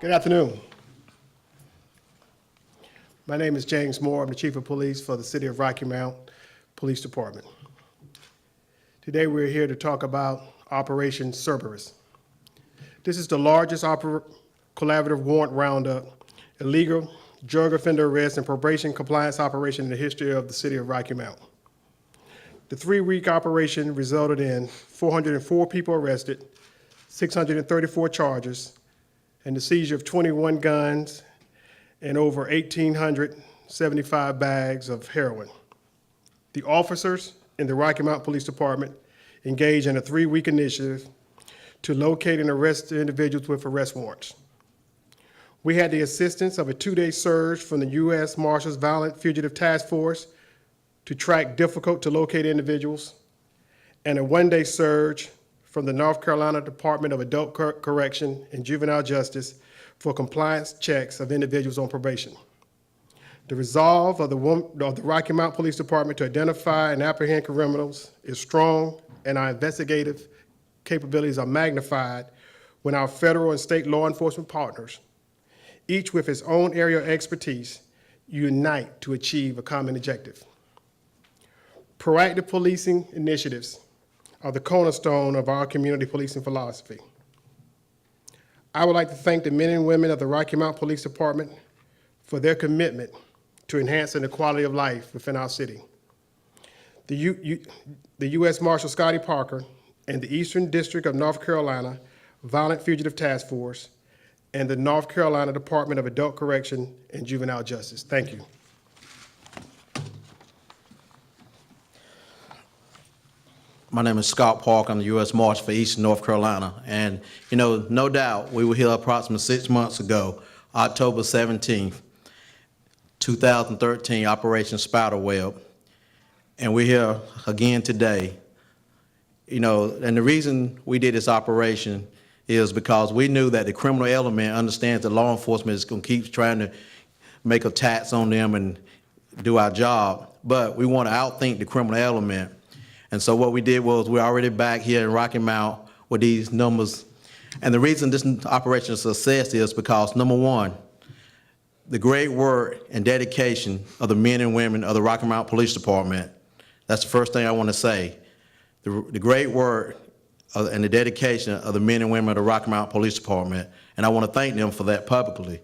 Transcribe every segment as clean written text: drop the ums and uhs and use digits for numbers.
Good afternoon. My name is James Moore. I'm the Chief of Police for the City of Rocky Mount Police Department. Today we're here to talk about Operation Ceberus. This is the largest collaborative warrant roundup, illegal drug offender arrest and probation compliance operation in the history of the City of Rocky Mount. The 3-week operation resulted in 404 people arrested, 634 charges, and the seizure of 21 guns and over 1,875 bags of heroin. The officers in the Rocky Mount Police Department engaged in a 3-week initiative to locate and arrest individuals with arrest warrants. We had the assistance of a 2-day surge from the U.S. Marshals Violent Fugitive Task Force to track difficult to locate individuals, and a 1-day surge from the North Carolina Department of Adult Correction and Juvenile Justice for compliance checks of individuals on probation. The resolve of the Rocky Mount Police Department to identify and apprehend criminals is strong, and our investigative capabilities are magnified when our federal and state law enforcement partners, each with its own area of expertise, unite to achieve a common objective. Proactive policing initiatives are the cornerstone of our community policing philosophy. I would like to thank the men and women of the Rocky Mount Police Department for their commitment to enhancing the quality of life within our city. The U.S. Marshal Scotty Parker and the Eastern District of North Carolina Violent Fugitive Task Force and the North Carolina Department of Adult Correction and Juvenile Justice. Thank you. My name is Scott Park. I'm the U.S. Marshal for Eastern North Carolina. And, no doubt, we were here approximately 6 months ago, October 17th, 2013, Operation Spiderweb. And we're here again today. And the reason we did this operation is because we knew that the criminal element understands that law enforcement is going to keep trying to make attacks on them and do our job. But we want to outthink the criminal element. And so what we did was we're already back here in Rocky Mount with these numbers. And the reason this operation is a success is because, number one, the great work and dedication of the men and women of the Rocky Mount Police Department. That's the first thing I want to say. The great work and the dedication of the men and women of the Rocky Mount Police Department. And I want to thank them for that publicly.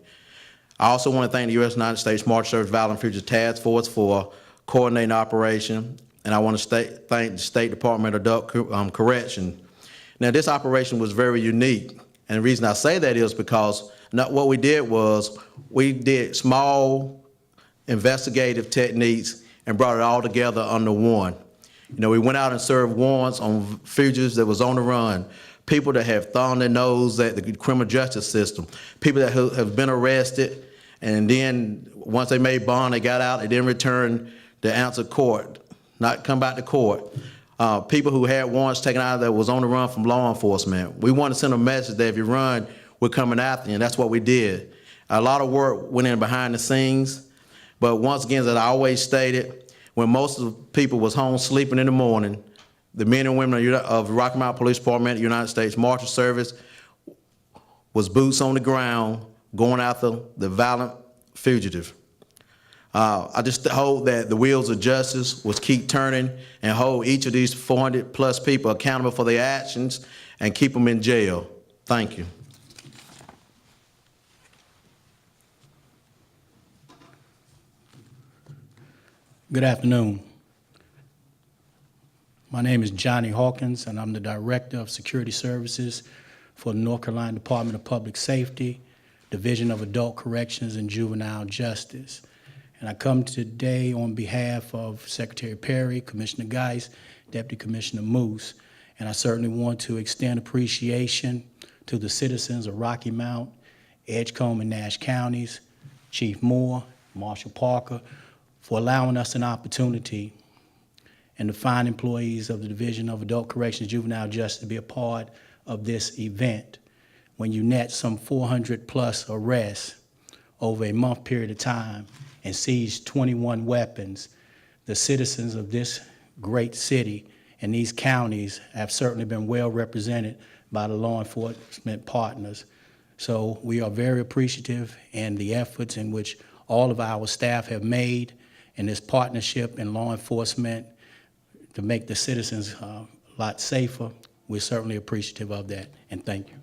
I also want to thank the United States Marshal Service Violent Fugitive Task Force for coordinating the operation. And I want to thank the State Department of Adult Correction. Now, this operation was very unique. And the reason I say that is because what we did was we did small investigative techniques and brought it all together under one. We went out and served warrants on fugitives that was on the run, people that have thrown their nose at the criminal justice system, people that have been arrested, and then once they made bond, they got out, they didn't return to answer court. Not come back to court. People who had warrants taken out that was on the run from law enforcement. We want to send a message that if you run, we're coming after you, and that's what we did. A lot of work went in behind the scenes, but once again, as I always stated, when most of the people was home sleeping in the morning, the men and women of the Rocky Mount Police Department, the United States Marshal Service, was boots on the ground, going after the violent fugitive. I just hope that the wheels of justice will keep turning and hold each of these 400 plus people accountable for their actions and keep them in jail. Thank you. Good afternoon. My name is Johnny Hawkins, and I'm the Director of Security Services for the North Carolina Department of Public Safety, Division of Adult Corrections and Juvenile Justice. And I come today on behalf of Secretary Perry, Commissioner Geis, Deputy Commissioner Moose, and I certainly want to extend appreciation to the citizens of Rocky Mount, Edgecombe and Nash counties, Chief Moore, Marshal Parker, for allowing us an opportunity and the fine employees of the Division of Adult Corrections and Juvenile Justice to be a part of this event. When you net some 400 plus arrests over a month period of time and seized 21 weapons, the citizens of this great city and these counties have certainly been well represented by the law enforcement partners. So we are very appreciative and the efforts in which all of our staff have made in this partnership in law enforcement to make the citizens a lot safer. We're certainly appreciative of that, and thank you.